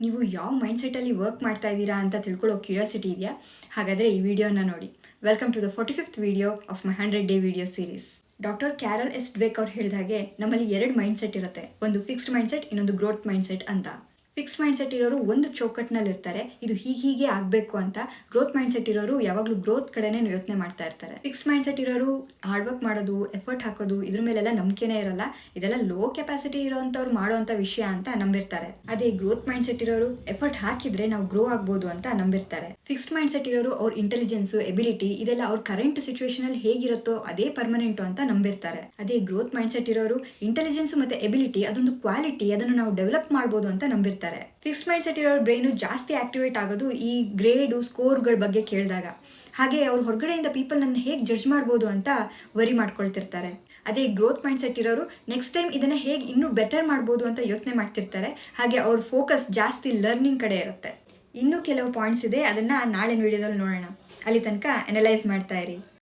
ನೀವು ಯಾವ ಮೈಂಡ್ಸೆಟ್ಟಲ್ಲಿ ವರ್ಕ್ ಮಾಡ್ತಾ ಇದ್ದೀರಾ ಅಂತ ತಿಳ್ಕೊಳ್ಳೋ ಕ್ಯೂರಿಯಾಸಿಟಿ ಇದೆಯಾ? ಹಾಗಾದರೆ ಈ ವಿಡಿಯೋನ ನೋಡಿ. Welcome to the 45th video of my 100 day video series. Doctor Carol S Dweck ಅವ್ರು ಹೇಳಿದ ಹಾಗೆ ನಮ್ಮಲ್ಲಿ 2 ಮೈಂಡ್ಸೆಟ್ ಇರುತ್ತೆ. ಒಂದು ಫಿಕ್ಸ್ಡ್ ಮೈಂಡ್ಸೆಟ್, ಇನ್ನೊಂದು ಗ್ರೋತ್ ಮೈಂಡ್ಸೆಟ್ ಅಂತ. ಫಿಕ್ಸ್ಡ್ ಮೈಂಡ್ಸೆಟ್ ಇರೋರು ಒಂದು ಚೌಕಟ್ಟಿನಲ್ಲಿ ಇರ್ತಾರೆ, ಇದು ಹೀಗೆ ಆಗಬೇಕು ಅಂತ. ಗ್ರೋತ್ ಮೈಂಡ್ಸೆಟ್ ಇರೋರು ಯಾವಾಗಲೂ ಗ್ರೋತ್ ಕಡೆನೇ ಯೋಚನೆ ಮಾಡ್ತಾ ಇರ್ತಾರೆ. ಫಿಕ್ಸ್ಡ್ ಮೈಂಡ್ಸೆಟ್ ಇರೋರು ಹಾರ್ಡ್ ವರ್ಕ್ ಮಾಡೋದು, ಎಫರ್ಟ್ ಹಾಕೋದು, ಇದ್ರ ಮೇಲೆಲ್ಲ ನಂಬಿಕೆನೇ ಇರಲ್ಲ. ಇದೆಲ್ಲ ಲೋ ಕೆಪಾಸಿಟಿ ಇರೋವಂಥವ್ರು ಮಾಡೋವಂಥ ವಿಷಯ ಅಂತ ನಂಬಿರ್ತಾರೆ. ಅದೇ ಗ್ರೋತ್ ಮೈಂಡ್ಸೆಟ್ ಇರೋರು ಎಫರ್ಟ್ ಹಾಕಿದ್ರೆ ನಾವು ಗ್ರೋ ಆಗ್ಬೋದು ಅಂತ ನಂಬಿರ್ತಾರೆ. ಫಿಕ್ಸ್ಡ್ ಮೈಂಡ್ಸೆಟ್ ಇರೋರು ಅವ್ರ ಇಂಟೆಲಿಜೆನ್ಸು, ಎಬಿಲಿಟಿ ಇದೆಲ್ಲ ಅವ್ರ ಕರೆಂಟ್ ಸಿಚುವೇಶನ್ ಅಲ್ಲಿ ಹೇಗಿರುತ್ತೋ ಅದೇ ಪರ್ಮನೆಂಟು ಅಂತ ನಂಬಿರ್ತಾರೆ. ಅದೇ ಗ್ರೋತ್ ಮೈಂಡ್ಸೆಟ್ ಇರೋರು ಇಂಟೆಲಿಜೆನ್ಸ್ ಮತ್ತೆ ಎಬಿಲಿಟಿ ಅದೊಂದು ಕ್ವಾಲಿಟಿ, ಅದನ್ನು ನಾವು ಡೆವಲಪ್ ಮಾಡ್ಬೋದು ಅಂತ ನಂಬಿರ್ತಾರೆ. ಫಿಕ್ಸ್ಡ್ ಮೈಂಡ್ಸೆಟ್ ಇರೋರ ಬ್ರೈನು ಜಾಸ್ತಿ ಆಕ್ಟಿವೇಟ್ ಆಗೋದು ಈ ಗ್ರೇಡು, ಸ್ಕೋರ್ಗಳ ಬಗ್ಗೆ ಕೇಳಿದಾಗ. ಹಾಗೆ ಅವ್ರು ಹೊರಗಡೆಯಿಂದ ಪೀಪಲ್ ನನ್ನ ಹೇಗೆ ಜಡ್ಜ್ ಮಾಡ್ಬೋದು ಅಂತ ವರಿ ಮಾಡ್ಕೊಳ್ತಿರ್ತಾರೆ. ಅದೇ ಗ್ರೋತ್ ಮೈಂಡ್ಸೆಟ್ ಇರೋರು ನೆಕ್ಸ್ಟ್ ಟೈಮ್ ಇದನ್ನು ಹೇಗೆ ಇನ್ನೂ ಬೆಟರ್ ಮಾಡ್ಬೋದು ಅಂತ ಯೋಚನೆ ಮಾಡ್ತಿರ್ತಾರೆ. ಹಾಗೆ ಅವ್ರ ಫೋಕಸ್ ಜಾಸ್ತಿ ಲರ್ನಿಂಗ್ ಕಡೆ ಇರುತ್ತೆ. ಇನ್ನೂ ಕೆಲವು ಪಾಯಿಂಟ್ಸ್ ಇದೆ, ಅದನ್ನು ನಾಳಿನ ವಿಡಿಯೋದಲ್ಲಿ ನೋಡೋಣ. ಅಲ್ಲಿ ತನಕ ಅನಲೈಸ್ ಮಾಡ್ತಾ ಇರಿ.